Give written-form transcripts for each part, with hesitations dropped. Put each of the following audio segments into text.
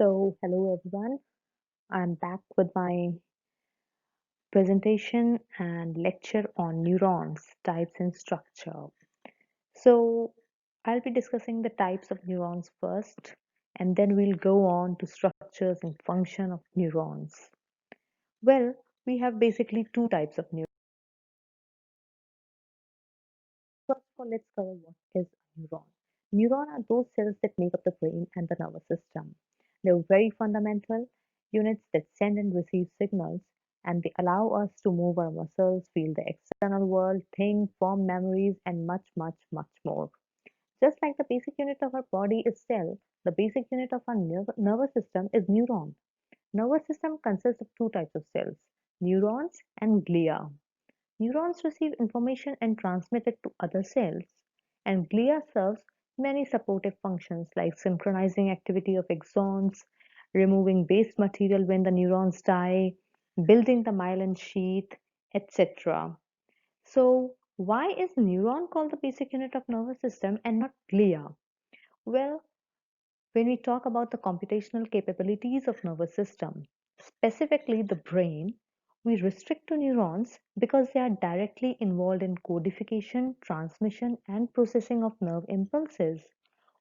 Hello everyone. I'm back with my presentation and lecture on neurons, types and structure. So, I'll be discussing the types of neurons first, and then we'll go on to structures and function of neurons. Well, we have basically two types of neurons. First of all, let's cover what is a neuron. Neuron are those cells that make up the brain and the nervous system. They're very fundamental units that send and receive signals, and they allow us to move our muscles, feel the external world, think, form memories, and much, much, much more. Just like the basic unit of our body is cell, the basic unit of our nervous system is neuron. Nervous system consists of two types of cells, neurons and glia. Neurons receive information and transmit it to other cells, and glia serves many supportive functions like synchronizing activity of axons, removing waste material when the neurons die, building the myelin sheath, etc. So, why is neuron called the basic unit of nervous system and not glia? Well, when we talk about the computational capabilities of nervous system, specifically the brain, we restrict to neurons because they are directly involved in codification, transmission, and processing of nerve impulses,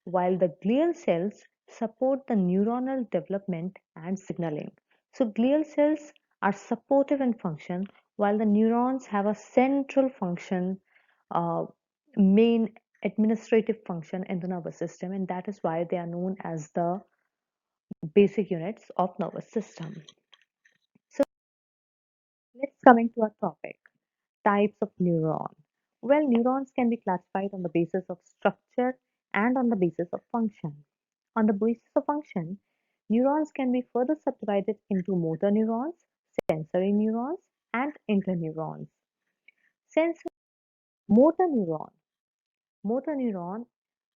while the glial cells support the neuronal development and signaling. So glial cells are supportive in function, while the neurons have a central function, uh, main administrative function in the nervous system, and that is why they are known as the basic units of nervous system. So let's coming to our topic, types of neuron. Well, neurons can be classified on the basis of structure and on the basis of function. On the basis of function, neurons can be further subdivided into motor neurons, sensory neurons, and interneurons. Sensory motor neuron. Motor neuron.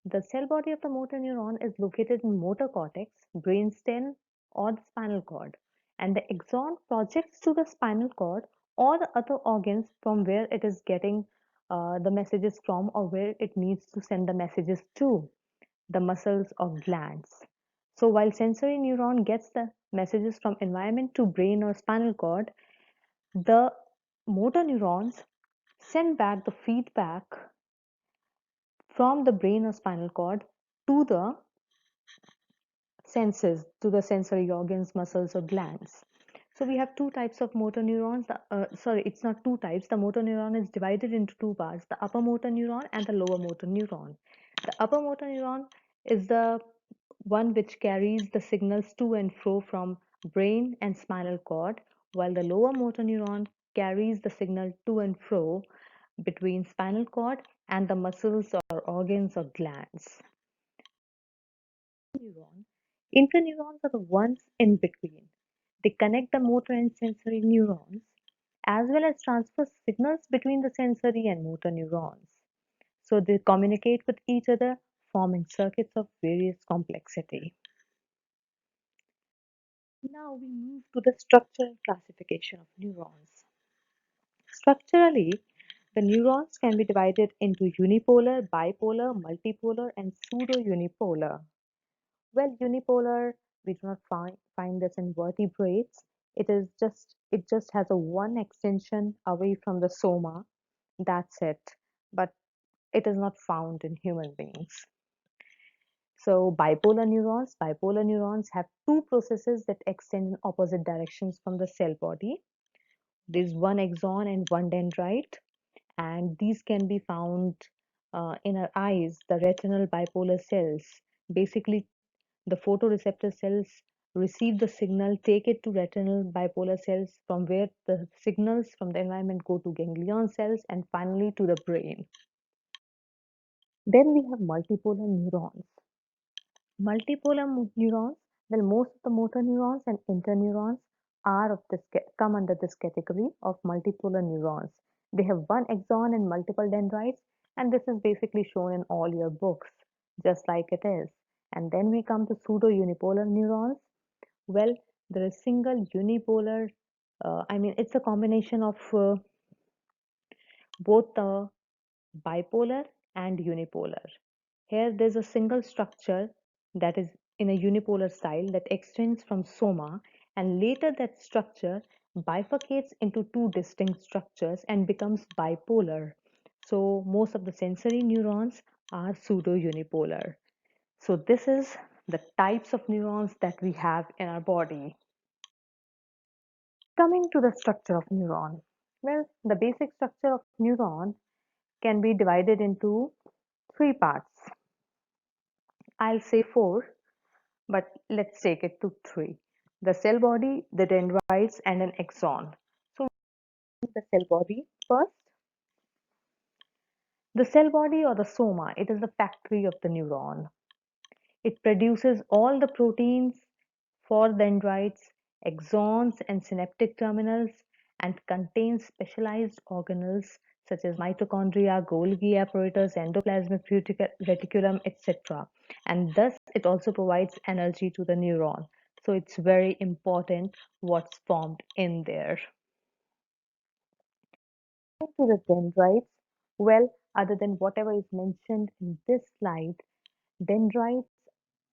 The cell body of the motor neuron is located in motor cortex, brainstem, or the spinal cord, and the axon projects to the spinal cord or the other organs from where it is getting the messages from or where it needs to send the messages to, the muscles or glands. So while sensory neuron gets the messages from environment to brain or spinal cord, the motor neurons send back the feedback from the brain or spinal cord to the senses, to the sensory organs, muscles, or glands. So we have two types of motor neurons. Sorry, it's not two types. The motor neuron is divided into two parts, the upper motor neuron and the lower motor neuron. The upper motor neuron is the one which carries the signals to and fro from brain and spinal cord, while the lower motor neuron carries the signal to and fro between spinal cord and the muscles or organs or glands. Neuron. Interneurons are the ones in between. They connect the motor and sensory neurons as well as transfer signals between the sensory and motor neurons. So they communicate with each other, forming circuits of various complexity. Now we move to the structural classification of neurons. Structurally, the neurons can be divided into unipolar, bipolar, multipolar, and pseudo-unipolar. Well, unipolar, we do not find this in vertebrates. It just has a one extension away from the soma. That's it. But it is not found in human beings. So bipolar neurons have two processes that extend in opposite directions from the cell body. There's one axon and one dendrite, and these can be found in our eyes, the retinal bipolar cells. Basically, the photoreceptor cells receive the signal, take it to retinal bipolar cells, from where the signals from the environment go to ganglion cells and finally to the brain. Then we have multipolar neurons. Multipolar neurons, well, most of the motor neurons and interneurons are of this come under this category of multipolar neurons. They have one axon and multiple dendrites, and this is basically shown in all your books, just like it is. And then we come to pseudo-unipolar neurons. Well, there is single unipolar, it's a combination of both the bipolar and unipolar. Here, there's a single structure that is in a unipolar style that extends from soma, and later that structure bifurcates into two distinct structures and becomes bipolar. So most of the sensory neurons are pseudo-unipolar. So this is the types of neurons that we have in our body. Coming to the structure of neuron. Well, the basic structure of neuron can be divided into three parts. I'll say four, but let's take it to three. The cell body, the dendrites, and an axon. So the cell body first. The cell body or the soma, it is the factory of the neuron. It produces all the proteins for dendrites, axons, and synaptic terminals, and contains specialized organelles such as mitochondria, Golgi apparatus, endoplasmic reticulum, etc. And thus, it also provides energy to the neuron. So, it's very important what's formed in there. To the dendrites, well, other than whatever is mentioned in this slide, dendrites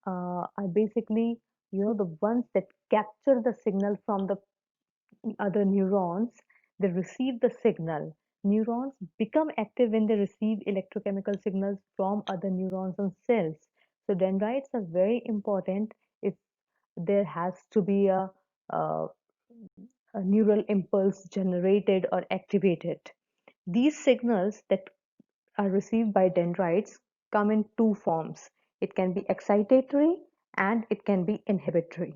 are basically, the ones that capture the signal from the other neurons. They receive the signal. Neurons become active when they receive electrochemical signals from other neurons and cells. So dendrites are very important if there has to be a, a neural impulse generated or activated. These signals that are received by dendrites come in two forms. It can be excitatory and it can be inhibitory.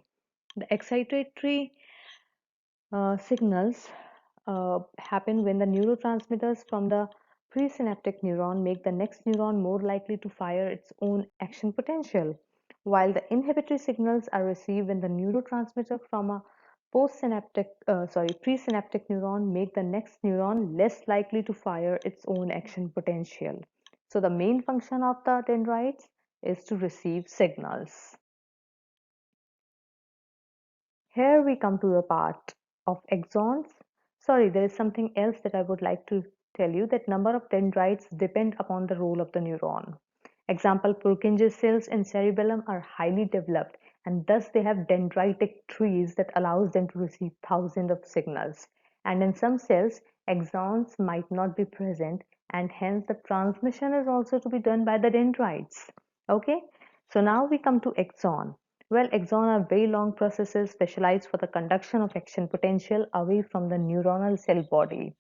The excitatory signals happen when the neurotransmitters from the presynaptic neuron make the next neuron more likely to fire its own action potential, while the inhibitory signals are received when the neurotransmitter from a presynaptic neuron make the next neuron less likely to fire its own action potential. So the main function of the dendrites is to receive signals. Here we come to the part of axons. Sorry, there is something else that I would like to tell you, that number of dendrites depend upon the role of the neuron. Example, Purkinje cells in cerebellum are highly developed and thus they have dendritic trees that allows them to receive thousands of signals. And in some cells, axons might not be present and hence the transmission is also to be done by the dendrites. Okay, so now we come to axon. Well, axons are very long processes specialized for the conduction of action potential away from the neuronal cell body.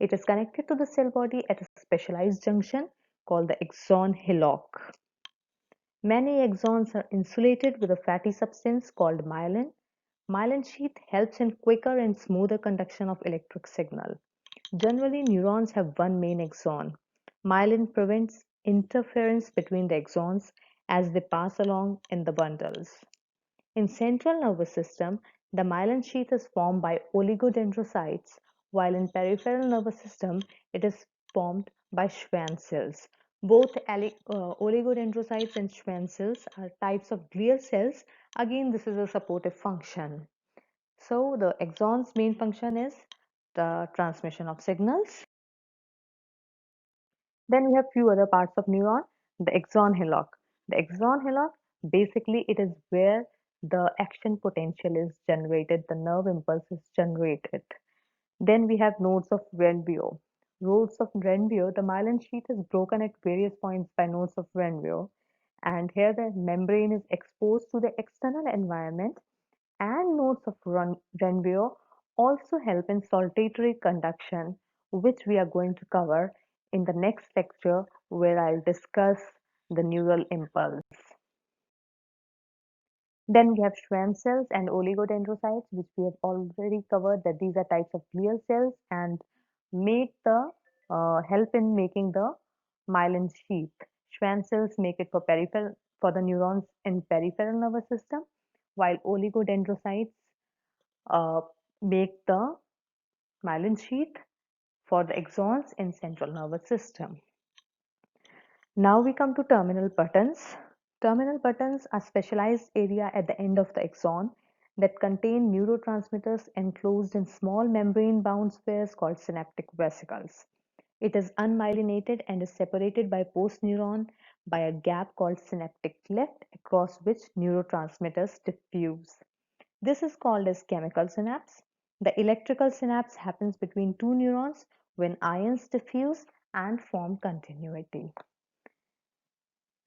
It is connected to the cell body at a specialized junction called the axon hillock. Many axons are insulated with a fatty substance called myelin. Myelin sheath helps in quicker and smoother conduction of electric signal. Generally, neurons have one main axon. Myelin prevents interference between the axons as they pass along in the bundles. In central nervous system, the myelin sheath is formed by oligodendrocytes, while in peripheral nervous system, it is formed by Schwann cells. Both oligodendrocytes and Schwann cells are types of glial cells. Again, this is a supportive function. So the axon's main function is the transmission of signals. Then we have few other parts of neuron, the axon hillock. The axon hillock, basically it is where the action potential is generated, the nerve impulse is generated. Then we have nodes of Renvio. Nodes of Renvio, the myelin sheath is broken at various points by nodes of Renvio. And here the membrane is exposed to the external environment, and nodes of Renvio also help in saltatory conduction, which we are going to cover in the next lecture where I'll discuss the neural impulse. Then we have Schwann cells and oligodendrocytes, which we have already covered that these are types of glial cells and make the help in making the myelin sheath. Schwann cells make it for the neurons in peripheral nervous system, while oligodendrocytes uh, make the myelin sheath for the axons in central nervous system. Now we come to terminal buttons. Terminal buttons are specialized area at the end of the axon that contain neurotransmitters enclosed in small membrane-bound spheres called synaptic vesicles. It is unmyelinated and is separated by postneuron by a gap called synaptic cleft across which neurotransmitters diffuse. This is called as chemical synapse. The electrical synapse happens between two neurons when ions diffuse and form continuity.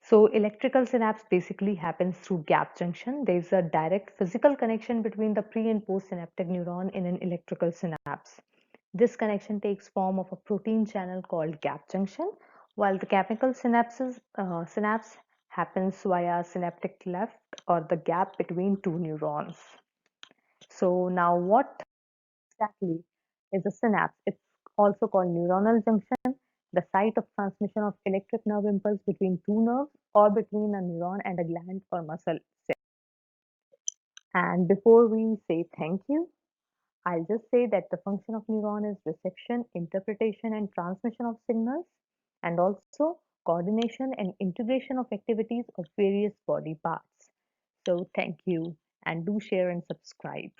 So electrical synapse basically happens through gap junction. There is a direct physical connection between the pre and post synaptic neuron in an electrical synapse. This connection takes form of a protein channel called gap junction, while the chemical synapse happens via synaptic cleft or the gap between two neurons. So now what exactly is a synapse? It's also called neuronal junction, the site of transmission of electric nerve impulse between two nerves or between a neuron and a gland or muscle cell. And before we say thank you, I'll just say that the function of neuron is reception, interpretation, and transmission of signals, and also coordination and integration of activities of various body parts. So thank you, and do share and subscribe.